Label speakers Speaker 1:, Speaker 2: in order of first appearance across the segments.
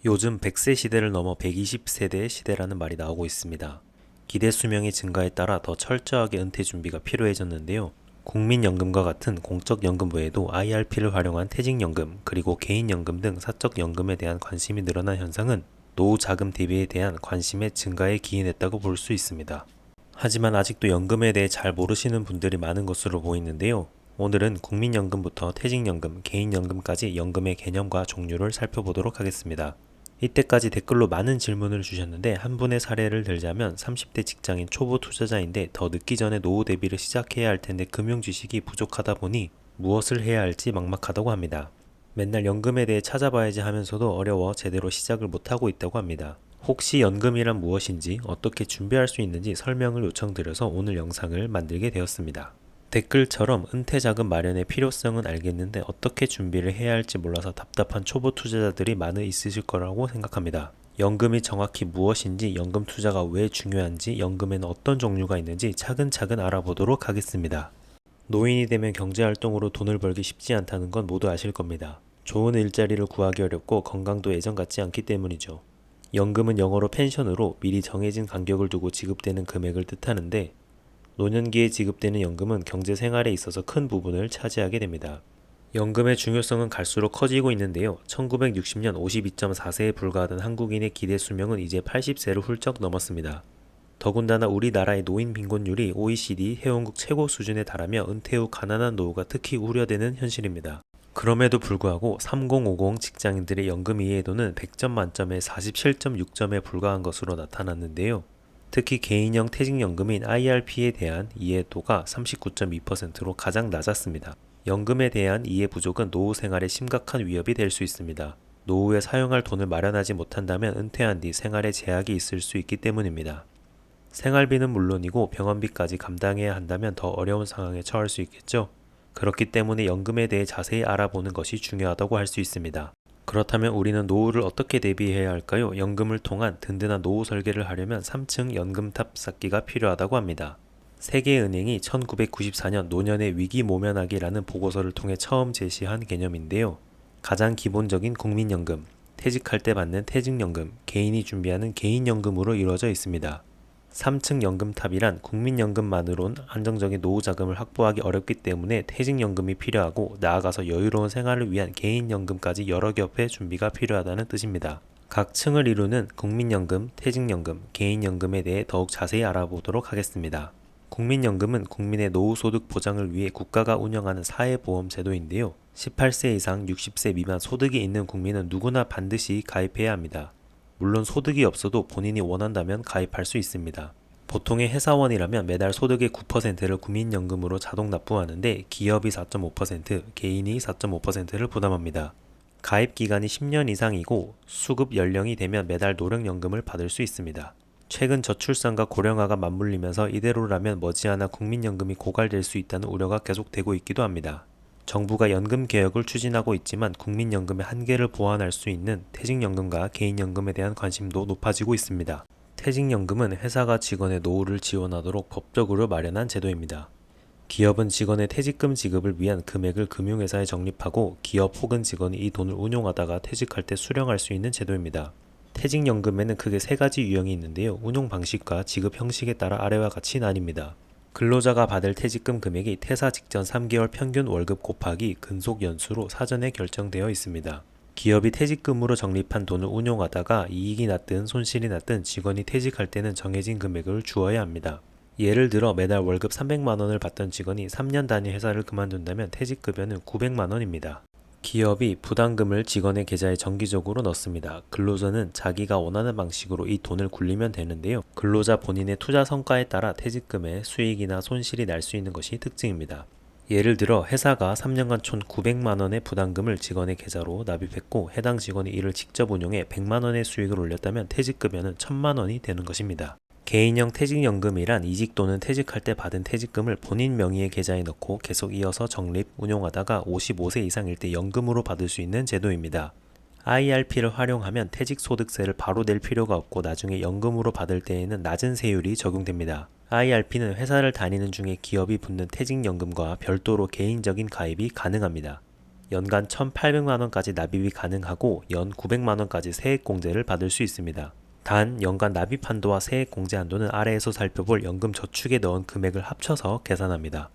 Speaker 1: 요즘 100세 시대를 넘어 120세대 시대라는 말이 나오고 있습니다. 기대 수명의 증가에 따라 더 철저하게 은퇴 준비가 필요해졌는데요. 국민연금과 같은 공적연금 외에도 IRP를 활용한 퇴직연금, 그리고 개인연금 등 사적연금에 대한 관심이 늘어난 현상은 노후 자금 대비에 대한 관심의 증가에 기인했다고 볼 수 있습니다. 하지만 아직도 연금에 대해 잘 모르시는 분들이 많은 것으로 보이는데요. 오늘은 국민연금부터 퇴직연금, 개인연금까지 연금의 개념과 종류를 살펴보도록 하겠습니다. 이때까지 댓글로 많은 질문을 주셨는데 한 분의 사례를 들자면 30대 직장인 초보 투자자인데 더 늦기 전에 노후 대비를 시작해야 할 텐데 금융 지식이 부족하다 보니 무엇을 해야 할지 막막하다고 합니다. 맨날 연금에 대해 찾아봐야지 하면서도 어려워 제대로 시작을 못하고 있다고 합니다. 혹시 연금이란 무엇인지 어떻게 준비할 수 있는지 설명을 요청드려서 오늘 영상을 만들게 되었습니다. 댓글처럼 은퇴자금 마련의 필요성은 알겠는데 어떻게 준비를 해야 할지 몰라서 답답한 초보 투자자들이 많이 있으실 거라고 생각합니다. 연금이 정확히 무엇인지, 연금 투자가 왜 중요한지, 연금에는 어떤 종류가 있는지 차근차근 알아보도록 하겠습니다. 노인이 되면 경제활동으로 돈을 벌기 쉽지 않다는 건 모두 아실 겁니다. 좋은 일자리를 구하기 어렵고 건강도 예전 같지 않기 때문이죠. 연금은 영어로 펜션으로 미리 정해진 간격을 두고 지급되는 금액을 뜻하는데 노년기에 지급되는 연금은 경제 생활에 있어서 큰 부분을 차지하게 됩니다. 연금의 중요성은 갈수록 커지고 있는데요. 1960년 52.4세에 불과하던 한국인의 기대 수명은 이제 80세를 훌쩍 넘었습니다. 더군다나 우리나라의 노인 빈곤율이 OECD 회원국 최고 수준에 달하며 은퇴 후 가난한 노후가 특히 우려되는 현실입니다. 그럼에도 불구하고 3050 직장인들의 연금 이해도는 100점 만점에 47.6점에 불과한 것으로 나타났는데요. 특히 개인형 퇴직연금인 IRP에 대한 이해도가 39.2%로 가장 낮았습니다. 연금에 대한 이해 부족은 노후 생활에 심각한 위협이 될 수 있습니다. 노후에 사용할 돈을 마련하지 못한다면 은퇴한 뒤 생활에 제약이 있을 수 있기 때문입니다. 생활비는 물론이고 병원비까지 감당해야 한다면 더 어려운 상황에 처할 수 있겠죠. 그렇기 때문에 연금에 대해 자세히 알아보는 것이 중요하다고 할 수 있습니다. 그렇다면 우리는 노후를 어떻게 대비해야 할까요? 연금을 통한 든든한 노후 설계를 하려면 3층 연금탑 쌓기가 필요하다고 합니다. 세계은행이 1994년 노년의 위기 모면하기라는 보고서를 통해 처음 제시한 개념인데요. 가장 기본적인 국민연금, 퇴직할 때 받는 퇴직연금, 개인이 준비하는 개인연금으로 이루어져 있습니다. 3층 연금탑이란 국민연금만으론 안정적인 노후 자금을 확보하기 어렵기 때문에 퇴직연금이 필요하고 나아가서 여유로운 생활을 위한 개인연금까지 여러 겹의 준비가 필요하다는 뜻입니다. 각 층을 이루는 국민연금, 퇴직연금, 개인연금에 대해 더욱 자세히 알아보도록 하겠습니다. 국민연금은 국민의 노후소득 보장을 위해 국가가 운영하는 사회보험제도인데요. 18세 이상 60세 미만 소득이 있는 국민은 누구나 반드시 가입해야 합니다. 물론 소득이 없어도 본인이 원한다면 가입할 수 있습니다. 보통의 회사원이라면 매달 소득의 9%를 국민연금으로 자동 납부하는데 기업이 4.5%, 개인이 4.5%를 부담합니다. 가입 기간이 10년 이상이고 수급 연령이 되면 매달 노령연금을 받을 수 있습니다. 최근 저출산과 고령화가 맞물리면서 이대로라면 머지않아 국민연금이 고갈될 수 있다는 우려가 계속되고 있기도 합니다. 정부가 연금 개혁을 추진하고 있지만 국민연금의 한계를 보완할 수 있는 퇴직연금과 개인연금에 대한 관심도 높아지고 있습니다. 퇴직연금은 회사가 직원의 노후를 지원하도록 법적으로 마련한 제도입니다. 기업은 직원의 퇴직금 지급을 위한 금액을 금융회사에 적립하고 기업 혹은 직원이 이 돈을 운용하다가 퇴직할 때 수령할 수 있는 제도입니다. 퇴직연금에는 크게 세 가지 유형이 있는데요. 운용 방식과 지급 형식에 따라 아래와 같이 나뉩니다. 근로자가 받을 퇴직금 금액이 퇴사 직전 3개월 평균 월급 곱하기 근속 연수로 사전에 결정되어 있습니다. 기업이 퇴직금으로 적립한 돈을 운용하다가 이익이 났든 손실이 났든 직원이 퇴직할 때는 정해진 금액을 주어야 합니다. 예를 들어 매달 월급 300만 원을 받던 직원이 3년 단위 회사를 그만둔다면 퇴직급여는 900만 원입니다. 기업이 부담금을 직원의 계좌에 정기적으로 넣습니다. 근로자는 자기가 원하는 방식으로 이 돈을 굴리면 되는데요. 근로자 본인의 투자 성과에 따라 퇴직금의 수익이나 손실이 날 수 있는 것이 특징입니다. 예를 들어 회사가 3년간 총 900만 원의 부담금을 직원의 계좌로 납입했고 해당 직원이 이를 직접 운용해 100만 원의 수익을 올렸다면 퇴직급여는 1000만 원이 되는 것입니다. 개인형 퇴직연금이란 이직 또는 퇴직할 때 받은 퇴직금을 본인 명의의 계좌에 넣고 계속 이어서 적립, 운용하다가 55세 이상일 때 연금으로 받을 수 있는 제도입니다. IRP를 활용하면 퇴직소득세를 바로 낼 필요가 없고 나중에 연금으로 받을 때에는 낮은 세율이 적용됩니다. IRP는 회사를 다니는 중에 기업이 붙는 퇴직연금과 별도로 개인적인 가입이 가능합니다. 연간 1,800만 원까지 납입이 가능하고 연 900만 원까지 세액공제를 받을 수 있습니다. 단 연간 납입 한도와 세액공제 한도는 아래에서 살펴볼 연금 저축에 넣은 금액을 합쳐서 계산합니다.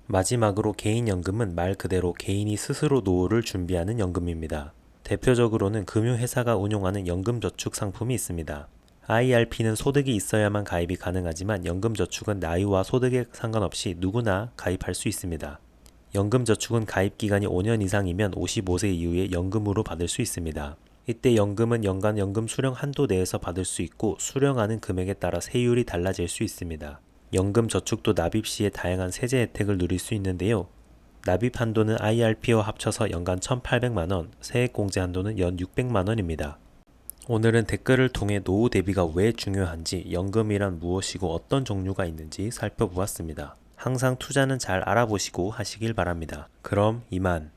Speaker 1: 마지막으로 개인연금은 말 그대로 개인이 스스로 노후를 준비하는 연금입니다. 대표적으로는 금융회사가 운용하는 연금저축 상품이 있습니다. IRP는 소득이 있어야만 가입이 가능하지만 연금저축은 나이와 소득에 상관없이 누구나 가입할 수 있습니다. 연금저축은 가입기간이 5년 이상이면 55세 이후에 연금으로 받을 수 있습니다. 이때 연금은 연간 연금 수령 한도 내에서 받을 수 있고 수령하는 금액에 따라 세율이 달라질 수 있습니다. 연금저축도 납입 시에 다양한 세제 혜택을 누릴 수 있는데요. 납입 한도는 IRP와 합쳐서 연간 1,800만 원, 세액공제 한도는 연 600만 원입니다. 오늘은 댓글을 통해 노후 대비가 왜 중요한지, 연금이란 무엇이고 어떤 종류가 있는지 살펴보았습니다. 항상 투자는 잘 알아보시고 하시길 바랍니다. 그럼 이만.